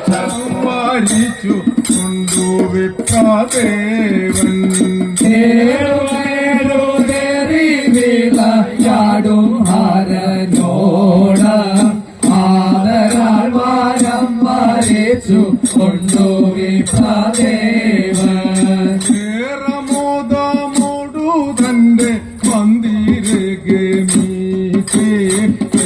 ചമ്മാരിച്ചു കൊണ്ടു വിപ്രദേവൻ യാടും ഹരനോട ആദരാൽ വാരം വരച്ചു കൊണ്ടു വിപ്രദേവൻ ഏറമോദമോടു തന്റെ മന്ദിരകെ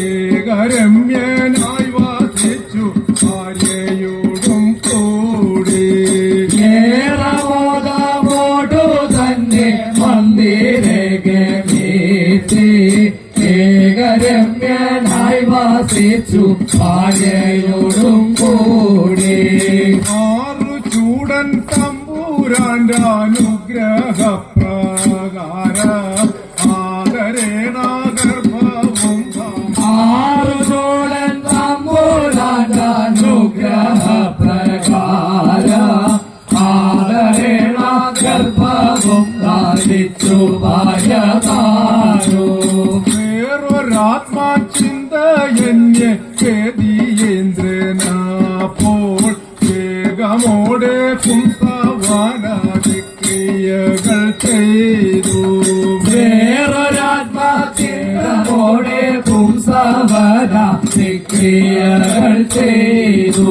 ഏകരമ്യനായി വാസിച്ചു ഭാര്യയോടും കൂടി ഏറമോദമോടു തന്നെ മന്ദിരകെ ഏകരമ്യനായി വാസിച്ചു ഭാര്യയോടും കൂടി ആറു ചൂടൻ തമ്പൂരാന്റെ അനുഗ്രഹ പ്രകാര ആദരേണ ഗർഭവും ആറു ചൂടൻ തമ്പൂരാന്റെ അനുഗ്രഹ പ്രകാര ആദരേണ ഗർഭവും ധാരിച്ചു ഭാര്യതാരോ വേറൊരാത്മാ ചിന്തയന്യ കേന്ദ്രനാപ്പോൾ വേഗമോടെ പുംസവാനാദി ക്രിയകൾ ചെയ്തു വേറൊരാത്മാചിന്തമോടെ പുംസവനാദി ക്രിയകൾ ചെയ്തു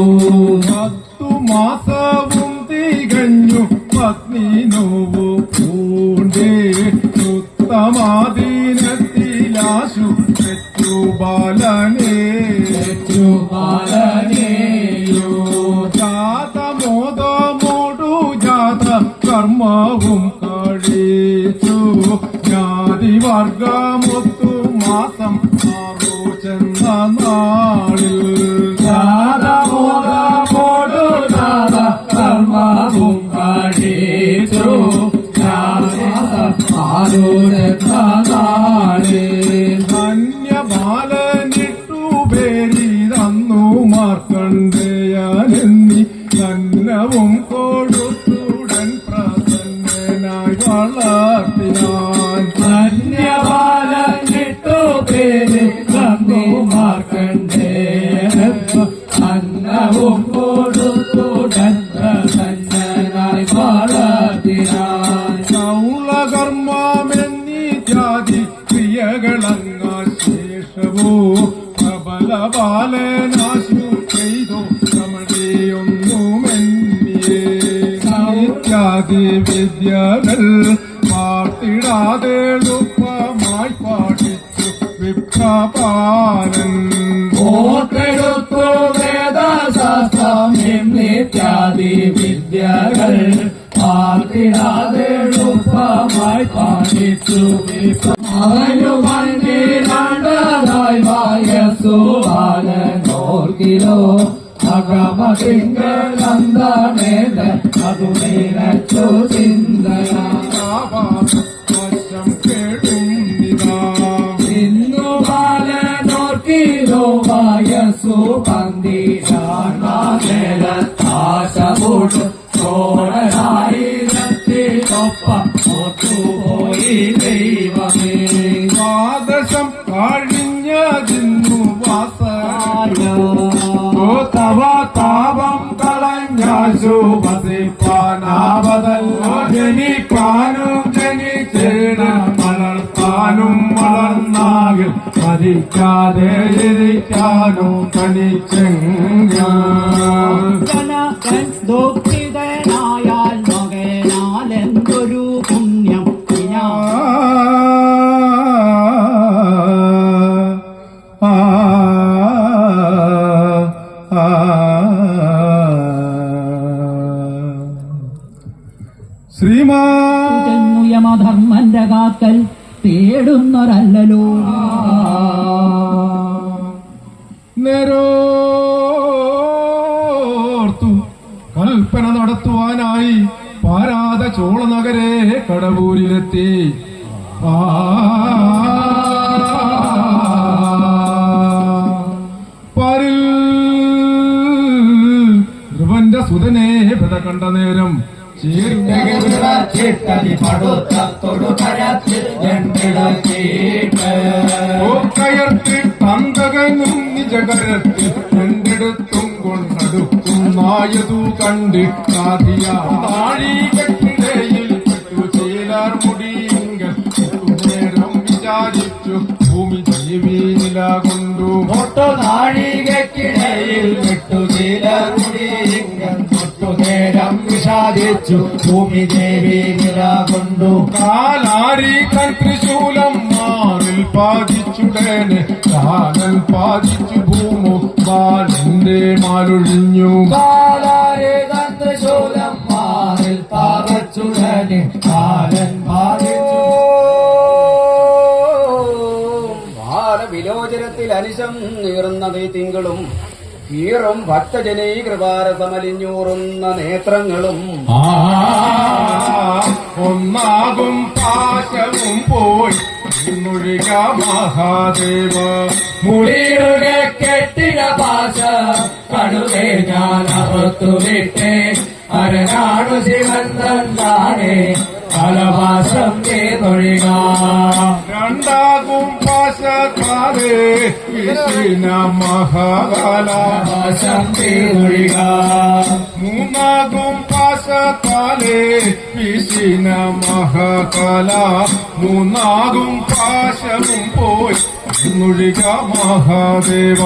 10 മാസവും തികഞ്ഞു പത്നി നോവു പൂണ്ടേ ഉത്തമാദീനത്തിലാശു പെറ്റു ബാലനെയോ ജാതമോദമോടു ജാത കർമ്മവും കഴിച്ചു ജ്ഞാതിവർഗമൊത്തു മാസം 6 ചെന്ന നാളിൽ യാദമോദമോടു ജാത കർമ്മവും കഴിച്ചു ധന്യബാലനിട്ടു പേരി തന്നു മാർക്കണ്ഡേയനെന്നി ധന്യവും കൊടുത്തുടൻ പ്രസന്നനായി വളർത്തിനാൻ ധന്യബാലനിട്ടു പേര് തന്നു മാർക്കണ്ഡേയൻ അന്നവും കൊടുത്തുടൻ പ്രസന്നനായി വളർത്തിനാൻ കർമ്മമെന്നീത്യാദി ക്രിയകളങ്ങാൽ ശേഷവോ പ്രബല ബാലനാശു ചെയ്തു നമ്മളെയൊന്നുമെന്നിയേ ഇത്യാദി വിദ്യകൾ പാർത്തിടാതെ എളുപ്പമായി പാടിച്ചു വിപ്രപാലൻ ഓർത്തെടുത്തു വേദശാസ്ത്രം നിത്യാദി വിദ്യകൾ പാർത്തിടാതെ എളുപ്പമായി പാടിച്ചു അവനു 12 വയസ്സു ബാലനോർക്കിലോ അകമതിങ്കനന്ദനേല അതു നിലച്ചു ചിന്തനം കേട്ടുന്നിതാ ഇന്നു ബാലനോർക്കിലോ വയസ്സു 12 ആശപൂട്ട് ചോടനായിരത്തിനൊപ്പം ഒത്തുപോയി ദൈവമേ ദ്വാദശം കഴിഞ്ഞതിന്നു വാസോ തവ താപം കളഞ്ഞാശു വസിപ്പാനാവതല്ലോ ജനിപ്പാനും ജനിച്ചേണം വളർത്താനും വളർന്നാകിൽ മരിക്കാതെ ഇരിക്കാനും തനിച്ചെങ്കിൽ ദുഃഖിതനായാൽ മകനാലെന്തൊരു പുണ്യം യമധർമ്മന്റെ കാക്കൽ തേടുന്നൊരല്ലോ നേരോർത്തു കൽപ്പന നടത്തുവാനായി പാരാത ചോളനഗരെ കടവൂരിലെത്തി പാരിൽ ധ്രുവന്റെ സുതനെ പെത കണ്ട നേരം കയർത്തിട്ട അന്തകനും നിജകരത്തിൽ രണ്ടിടത്തും കൊണ്ടടുക്കുന്നായതു കണ്ട് കാതിയ നാഴികക്കിടയിൽ പെട്ടു ചേലാർ മുടിയിങ്കൽ നേരം വിചാരിച്ചു ഭൂമി ദേവി നില കൊണ്ടു നാഴികക്കിടയിൽ നേരം വിഷാദിച്ചു ഭൂമി ദേവി നില കൊണ്ടു കാലാരി തൻ ത്രിശൂലം മാറിൽ പാതിച്ചുടനെ കാലൻ പാതിച്ചു ഭൂമു ബാലന്റെ മാലൊഴിഞ്ഞു കാലാരെ തന്ത്രശൂലം മാറിൽ പാകച്ചുടനെ കാലൻ ബാധിച്ചു വിലോചനത്തിൽ അനിശം നീറുന്നതേ തിങ്കളും കീറും ഭക്തജനീകൃപാരസമലിഞ്ഞൂറുന്ന നേത്രങ്ങളും ഒന്നാകും പാശവും പോയി മുഴിക മഹാദേവ മുടിയുടെ കെട്ടിട പാശ കടുവേ ഞാൻ അറുത്തുവിട്ടേ അരനാടു ശിവൻ തന്നാണേ കലവാസം തൊഴിക രണ്ടാകും പാശക്കാലേ വിഷ്ണ മഹാകാല വാസം തൊഴിക മൂന്നാകും പാശക്കാലേ വിഷ്ണ മഹാകാല മൂന്നാകും പാശവും പോയി മുഴിക മഹാദേവ